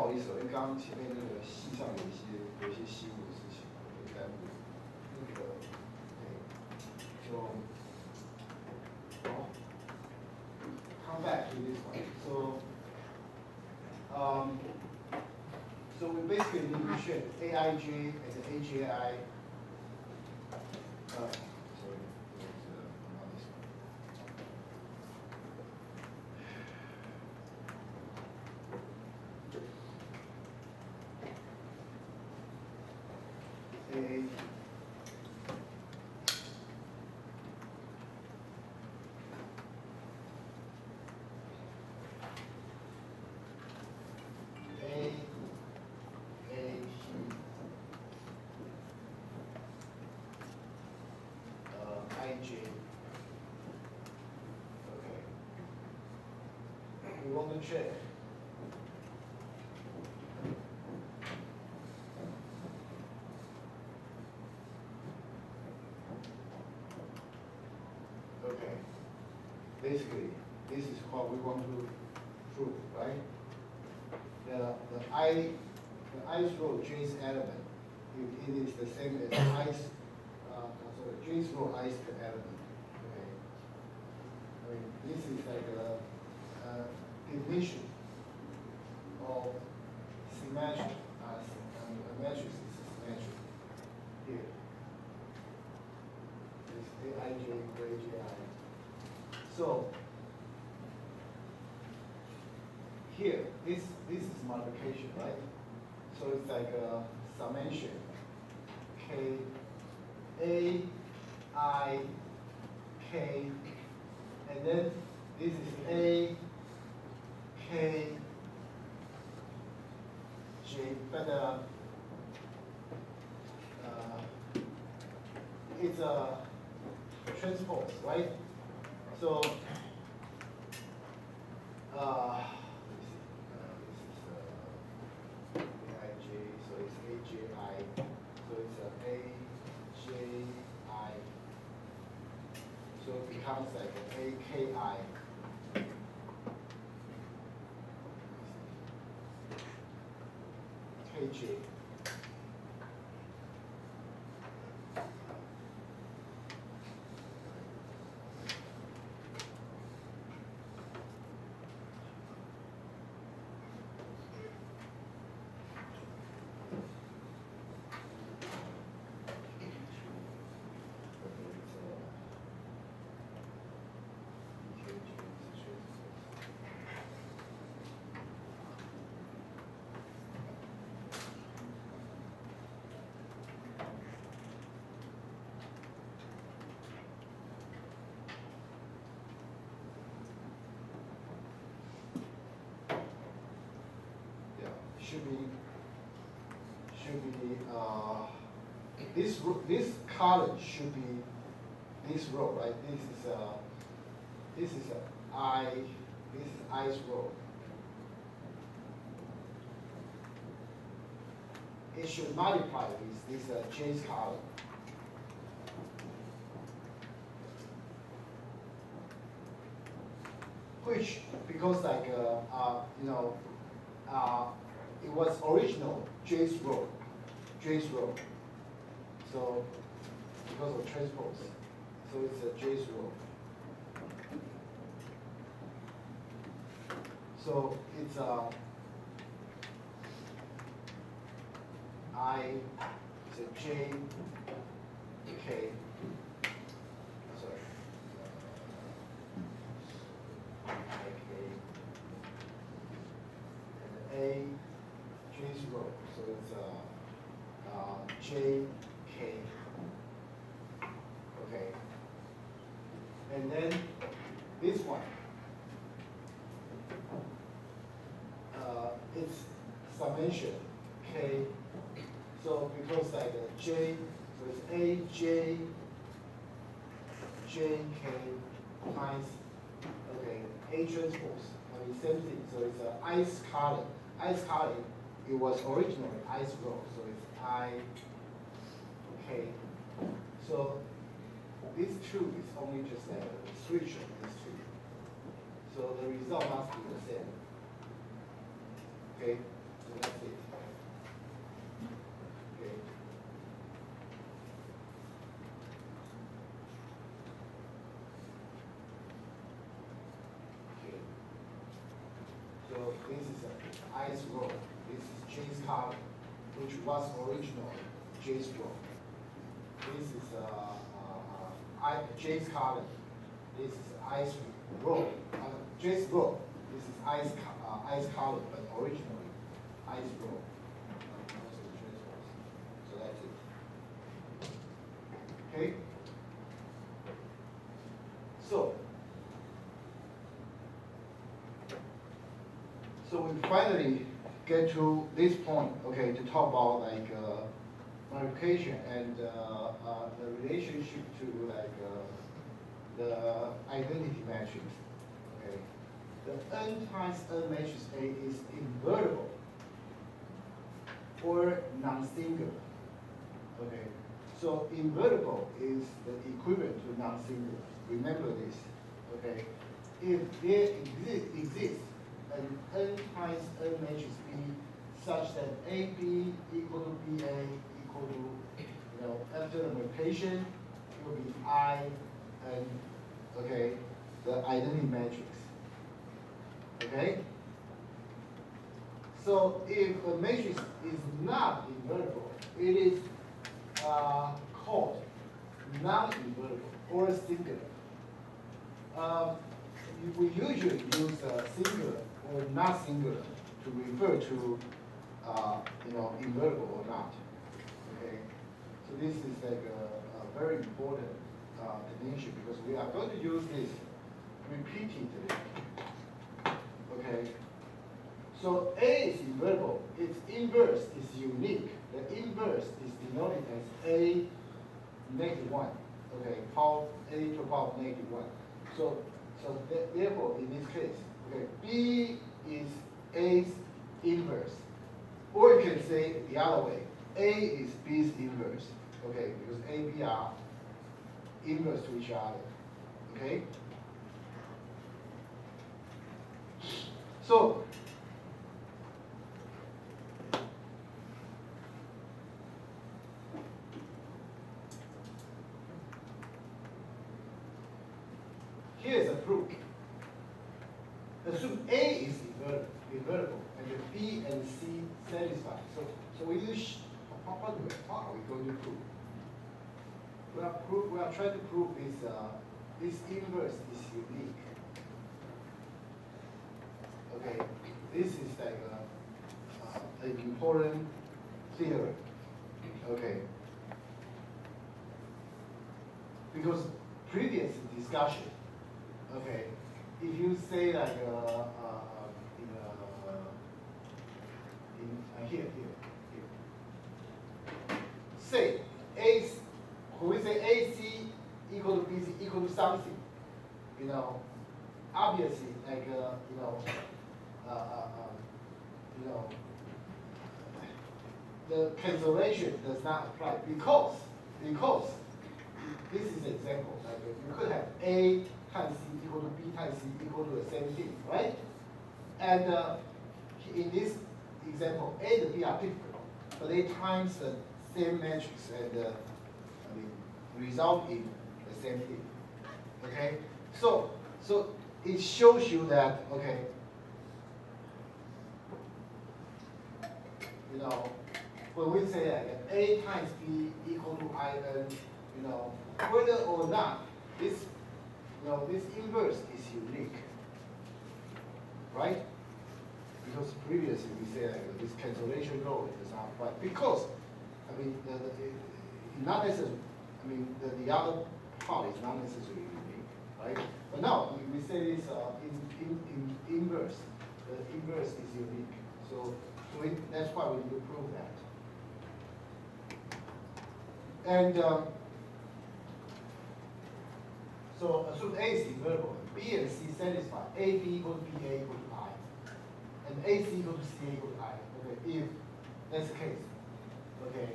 好意思，因为刚刚前面那个系上有一些细部的事情，在那个就好 come back to this one. So we basically need to check AIJ and AJI. Sorry, not this one. IJ. Okay. We want to check. Okay. Basically, this is what we want to prove, right? The ice row J's element, it is the same as ice. J's row ice element. Okay. I mean, this is like a definition of symmetric. A matrix is symmetric. Here. This AIJ, AJI. So here, this is multiplication, right? So it's like a summation. K A I K, and then this is A K J, but it's a transpose, right? So this is AIJ, so it's AJI, so it's AJI, so it becomes like an AKI. KJ. Should be this column should be this row, right? This is ice row. It should multiply with this J's column. Which, because like it was original J's row. So because of transpose, so it's a J's row. So it's a J K. Sorry. I K. And A J's row. So it's J K. Okay. And then this one. It's summation K. So because like J, so it's A J J K times A transpose. I mean same thing. So it's an ice column. Ice column. It was originally ice row. So it's I K. So this two is only just like a switch of these two. So the result must be the same. Okay. So that's it. Okay. Okay. So this is an ice roll. This is James column, which was originally J's roll. This is J's column. This is ice roll. J's roll. This is ice column, but originally ice roll. So that's it. Okay. So we finally get to this point, okay, to talk about like modification and the relationship to like the identity matrix. Okay, the n times n matrix A is invertible or non-singular. Okay, so invertible is the equivalent to non-singular. Remember this. Okay, if there exists an n times n matrix B such that AB equal to BA equal to, after the mutation, it will be I and, okay, the identity matrix. Okay? So if a matrix is not invertible, it is called non-invertible or singular. We usually use singular or not singular to refer to, invertible or not. Okay, so this is like a very important definition because we are going to use this repeatedly. Okay, so A is invertible. Its inverse is unique. The inverse is denoted as A negative 1. Okay, power A to the power of negative 1. So therefore, in this case, okay, B is A's inverse. Or you can say it the other way. A is B's inverse. Okay, because A, B are inverse to each other. Okay? So, here's a proof. Assume A is invertible and the B and C satisfied. So we use how are we going to prove? We are trying to prove this inverse is unique. Okay, this is like an important theorem. Okay, because previous discussion. Okay, if you say like here. Say when we say AC equal to BC equal to something, obviously like the cancellation does not apply because this is an example. Like you could have A times C equal to B times C equal to the same thing, right? And in this example, A and B are different, but they times the same matrix and result in the same thing. Okay, so it shows you that when we say that A times B equal to IN, whether or not this inverse is unique, right? Because previously we said this cancellation rule does not apply because not necessarily. The other part is not necessarily unique, right? But now we say this in inverse. The inverse is unique, so that's why we need to prove that. And so assume A is invertible. B and C satisfy. AB equal to BA equal to I, and AC equal to CA equal to I. Okay, if that's the case, okay,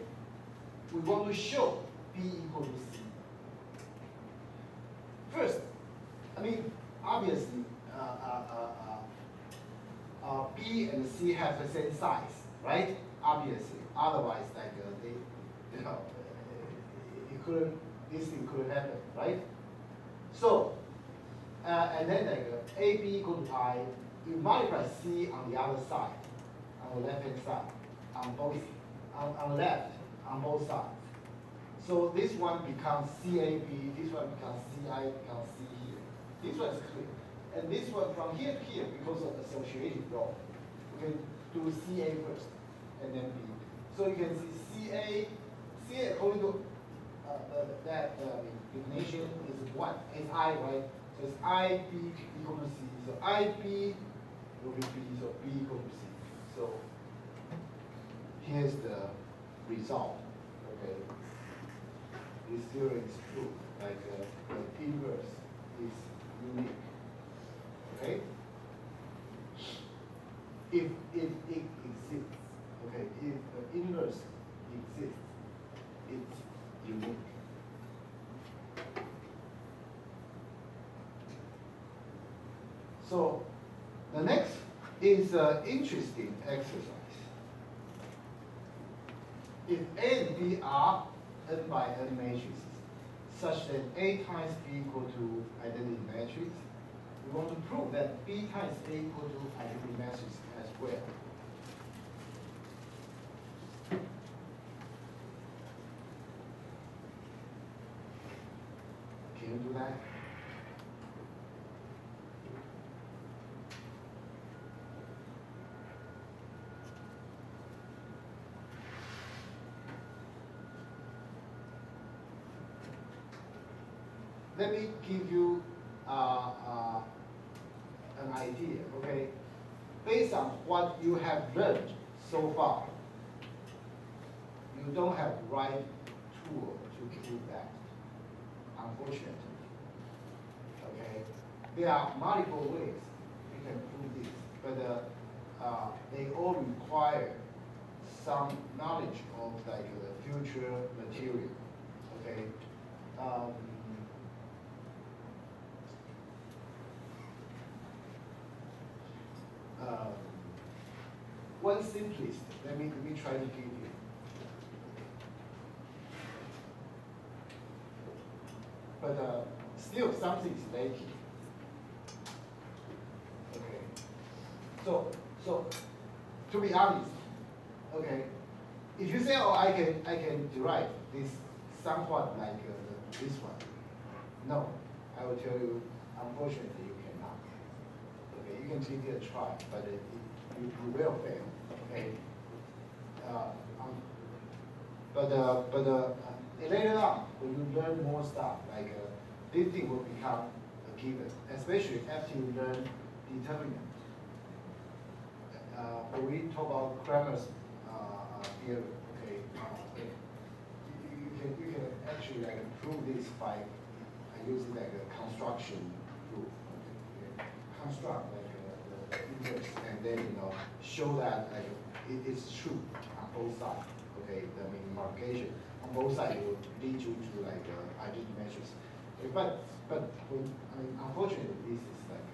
we want to show B equal to C. First, obviously, B and C have the same size. right? Obviously, otherwise, like they, you know, it couldn't, this thing couldn't happen, right? So, and then like AB equal to I, you multiply C on the other side, on the left hand side, on both, on left, on both sides. So this one becomes CAB, this one becomes CI, becomes C here. This one is clear. And this one from here to here, because of associative law, we can do CA first, and then B. So you can see CA according to that definition is what? Is I, right? So it's IB equal to C. So IB will be B, so B equal to C. So here's the result, okay? This theorem is true, like the inverse is unique, okay? If it exists, okay, if the inverse exists, it's unique. So the next is an interesting exercise. If A and B are n by n matrices, such that A times B equal to identity matrix, we want to prove that B times A equal to identity matrix as well. Can you do that? Let me give you an idea, okay? Based on what you have learned so far, you don't have the right tool to prove that, unfortunately. Okay? There are multiple ways you can prove this, but they all require some knowledge of like the future material. Okay? One simplest, let me try to give you. But still something is lacking. Okay. So to be honest, okay, if you say, oh, I can derive this somewhat like this one, no, I will tell you, unfortunately, you cannot. Okay, you can give it a try, but you will fail. Okay. But later on, when you learn more stuff, like this thing will become a given, especially after you learn determinant. When we talk about Cramer's theorem, okay, you can actually like prove this by using like a construction rule. Okay? Construct like the inverse, and then show that like it's true on both sides. Okay, I mean markation on both sides will lead you to like identity measures. But I mean unfortunately this is like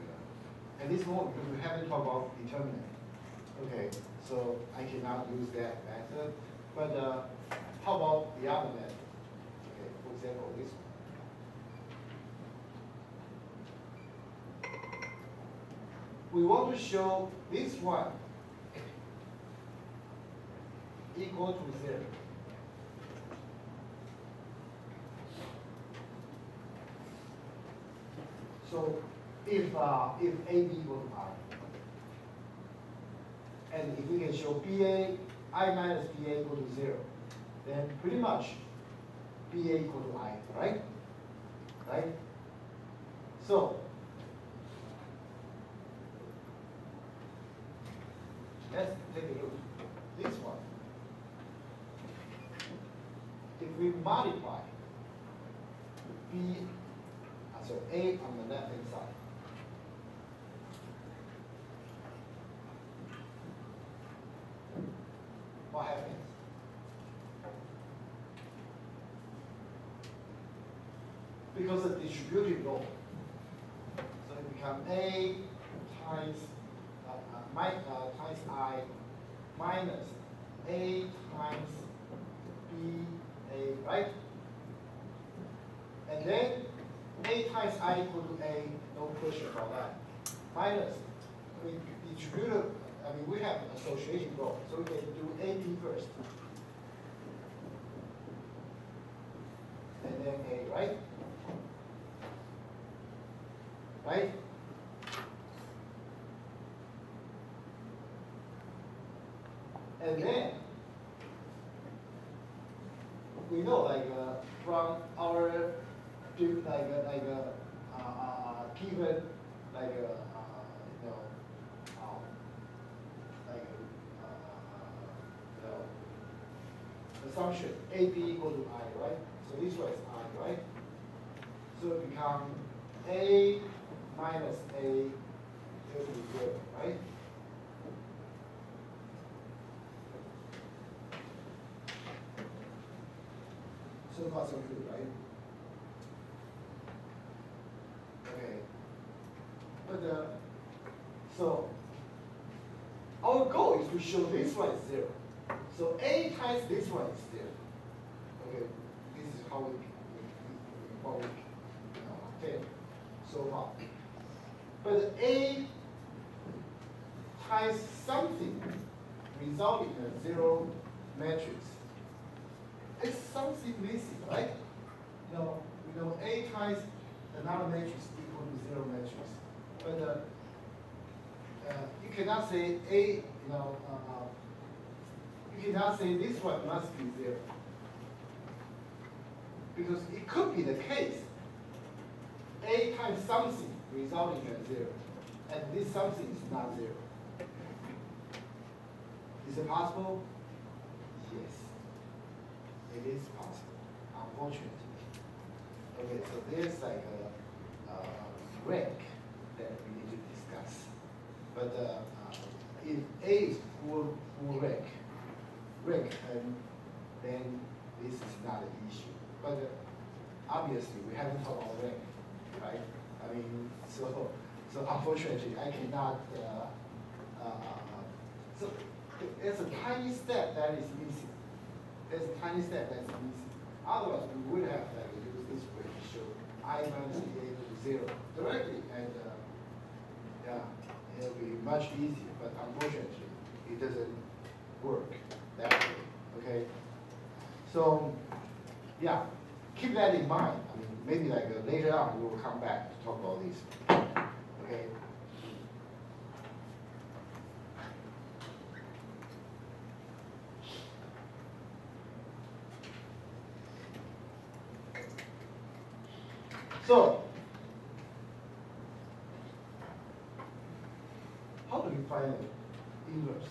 at this moment because we haven't talked about determinant. Okay, so I cannot use that method. But how about the other method? Okay, for example this one. We want to show this one equal to 0. So if AB equal to I, and if we can show BA, I minus BA equal to 0, then pretty much BA equal to I, right? Right? So let's take a look. This one. If we multiply B, so A on the left hand side, what happens? Because of distributive law, so it becomes A times times I minus A times B A, right? And then A times I equal to A, no question about that. Minus, distributive, we have association rule, so we can do AB first. And then A, right? Right? And then we know from our given assumption AB equal to I, right? So this one is I, right? So it becomes A minus A equal to 0, right? So far so good, right? Okay. But so our goal is to show this one is 0. So A times this one is 0. Okay, this is how we obtain so far. But A times something resulting in a 0 matrix. It's something missing, right? We know A times another matrix equal to 0 matrix. But you cannot say A, you cannot say this one must be 0. Because it could be the case, A times something resulting in 0. And this something is not 0. Is it possible? Yes. It is possible, unfortunately. Okay, so there's like a rank that we need to discuss. But if A is full rank, and then this is not an issue. But obviously, we haven't talked about rank, right? So unfortunately, I cannot. So there's a tiny step that is missing. There's a tiny step that's missing. Otherwise, we would have used this way to show I minus B equal to 0 directly, and it'll be much easier. But unfortunately, it doesn't work that way. Okay. So yeah, keep that in mind. Maybe later on we will come back to talk about this. Okay. So, how do we find an inverse?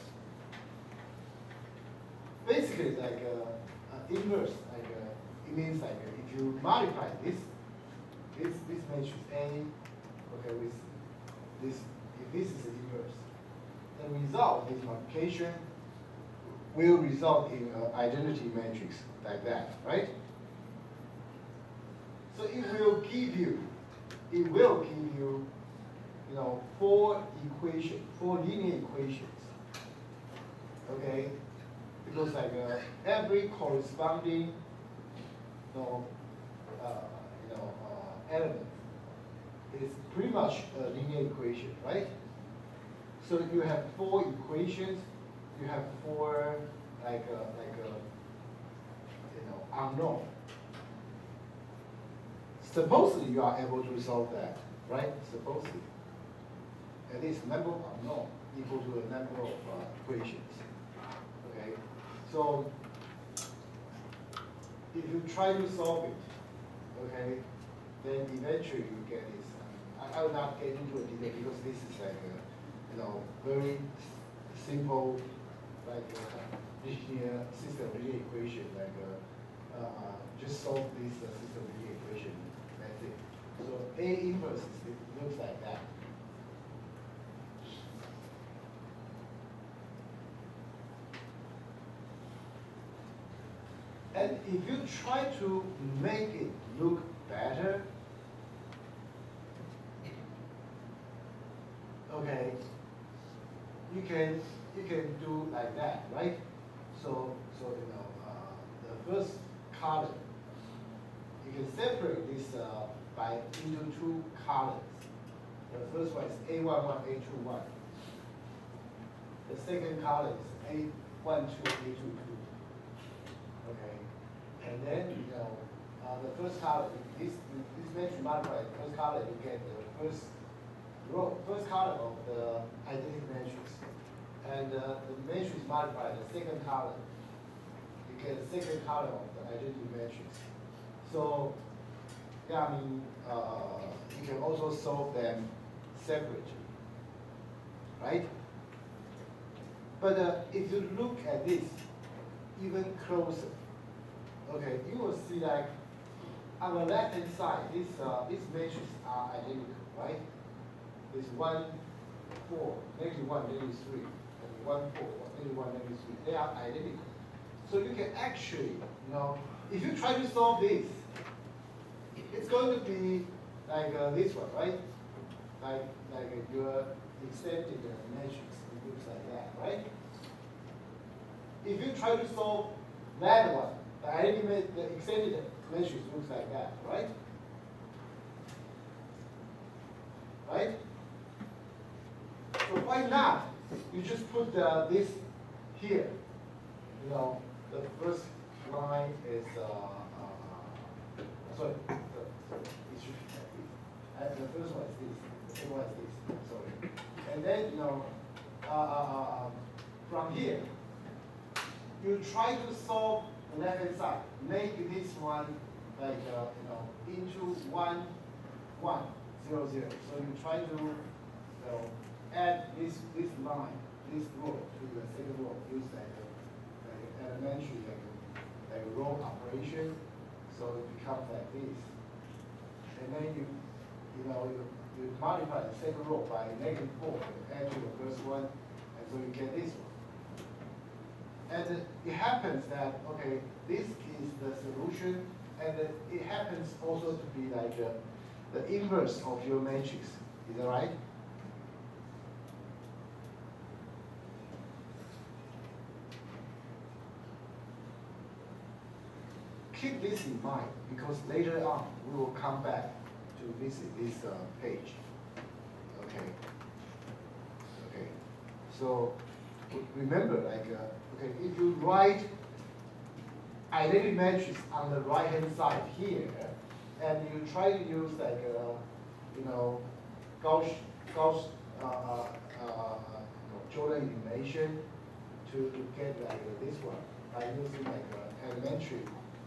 Basically, inverse, it means if you multiply this matrix A, okay, with this, if this is the inverse, the result, this multiplication, will result in an identity matrix like that, right? So it will give you, four linear equations, okay? Because every corresponding, element is pretty much a linear equation, right? So you have 4 equations, you have 4 unknown. Supposedly you are able to solve that, right? Supposedly. At least number of unknown equal to a number of equations. Okay? So if you try to solve it, okay, then eventually you get this. I will not get into a detail because this is very simple linear system linear equation, just solve this system linear equation. That's it. So A inverse looks like that. And if you try to make it look better, okay, you can do like that, right? So the first column, you can separate this by into two columns. The first one is A11, A21. The second column is A12, A22. Okay, and then the first column, this matrix multiplied the first column, you get the first column of the identity matrix, and the matrix multiplied the second column, you get the second column of the identity matrix. So yeah, I mean you can also solve them separately, right? But if you look at this even closer, okay, you will see like on the left hand side, these matrices are identical, right? This 1, 4, -1, -3, and 1, 4, -1, -3. They are identical. So you can actually, if you try to solve this, it's going to be like this one, right? Like your extended matrix, it looks like that, right? If you try to solve that one, the extended matrix looks like that, right? Right? So why not? You just put this here. The first line is sorry. It should be like this. The first one is this. The second one is this. Sorry. And then from here, you try to solve the left hand side. Make this one like into 1, 1, 0, 0. So you try to add this line, this row to the second row. Use like elementary like a row operation. So it becomes like this. And then you multiply the second row by -4 and add to the first one, and so you get this one. And it happens that, okay, this is the solution, and it happens also to be like the inverse of your matrix. Is that right? Keep this in mind, because later on we will come back to visit this page. Okay. Okay. So remember, like, okay, if you write identity matrix on the right hand side here, and you try to use like Gauss Jordan elimination to get like this one by using like elementary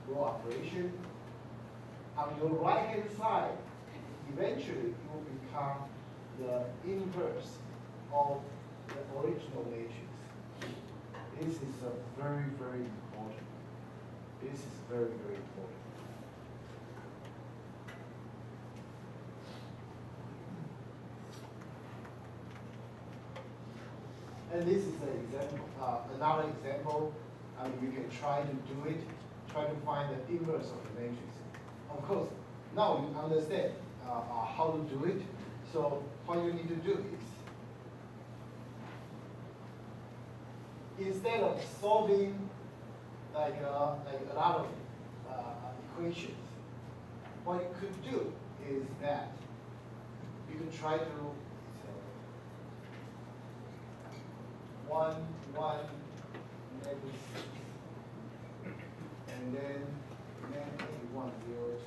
row operation. On your right hand side, eventually it will become the inverse of the original matrix. This is very, very important. This is very, very important. And this is an example, another example. I mean, you can try to do it, try to find the inverse of the matrix. Of course, now you understand how to do it. So what you need to do is, instead of solving like a lot of equations, what you could do is that you could try to 1, 1, -6, and then -1, 0, 2,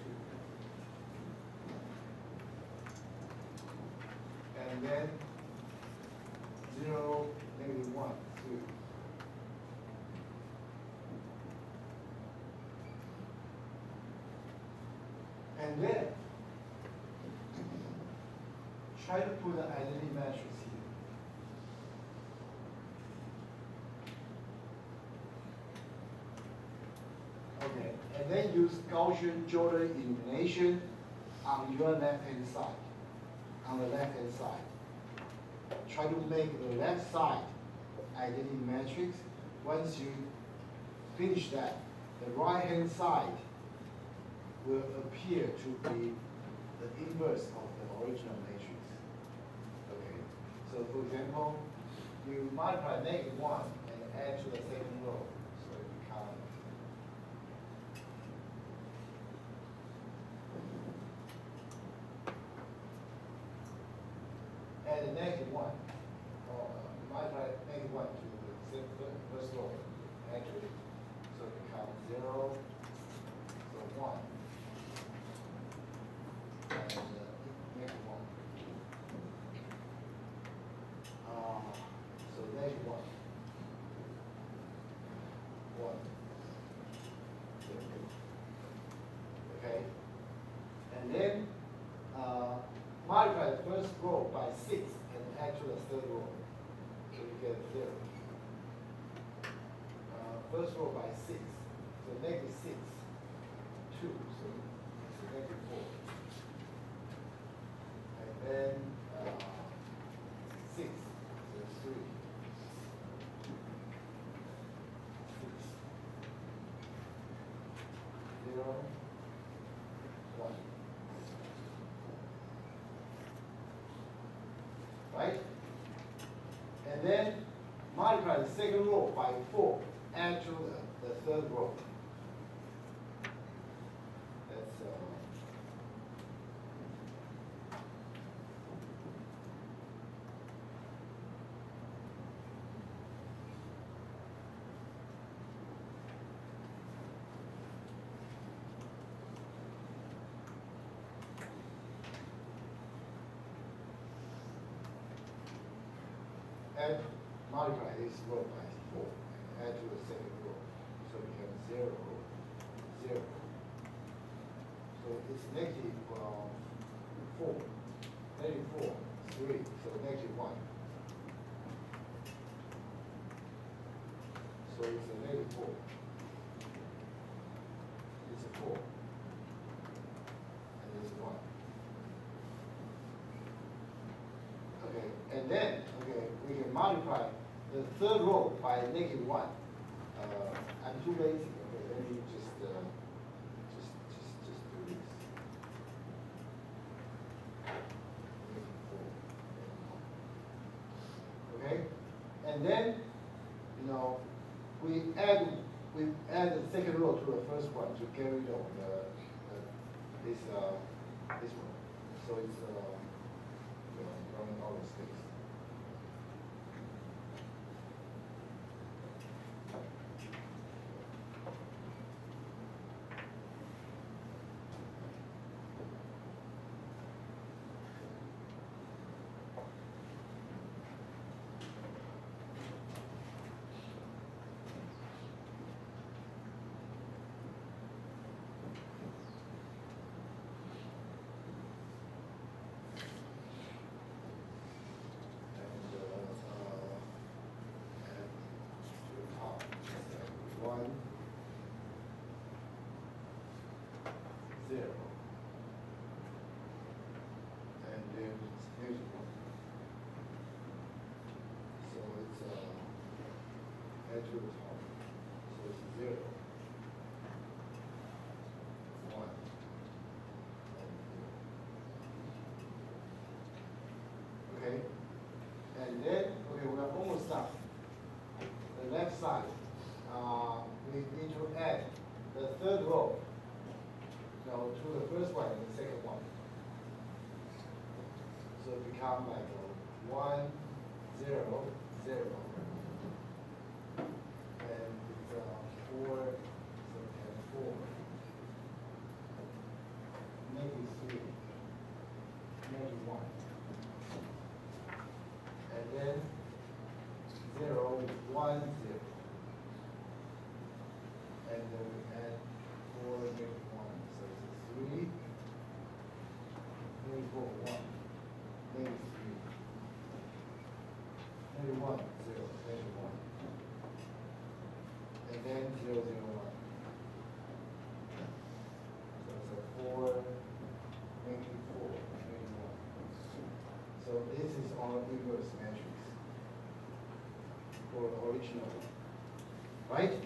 and then 0, -1, 2. And then try to put the identity matrix here. Okay, and then use Gaussian Jordan elimination on your left-hand side. On the left-hand side. Try to make the left side identity matrix. Once you finish that, the right-hand side will appear to be the inverse of the original matrix. Okay, so for example, you multiply -1 and add to the second row. So add a negative 1, or multiply negative 1 to the first row, actually. So it becomes 0, so 1, and negative 1. So negative 1, 1, 0. Okay? And then multiply the first row by 6 and add to the third row. So you get 0. First row by 6. So negative 6, 2. So it's negative 4. And then 6, so 3. 6, 0, 1. Right? And then multiply the second row by 4, add to the third row. That's add, multiply this row by 4 and add to the second row. So we have 0, 0. So it's negative 4. Negative 4, 3. So negative 1. So it's a negative 4. It's a 4. And it's 1. Okay, and then, okay, we can multiply the third row by negative 1. I'm too lazy. Okay, let me just do this. Okay, and then, you know, we add the second row to the first one to get rid of this one. So it's running out of space. One, 0, and then it's negative 1. So it's add to the top. So it's 0, 1, and 0. Okay, and then we're almost done. The left side. We need to add the third row, to the first one and the second one. So it becomes like 1, 0, 0. And it's 4, so we have 4. Negative 3, negative 1. And then 0, 1, 0. And then we add 4, negative 1. So it's 3, negative 4, 1, negative 3, negative 1, 0, negative 1. And then 0, 0, 1. So it's a 4, negative 4, negative 1. So this is our inverse matrix for the original one. Right?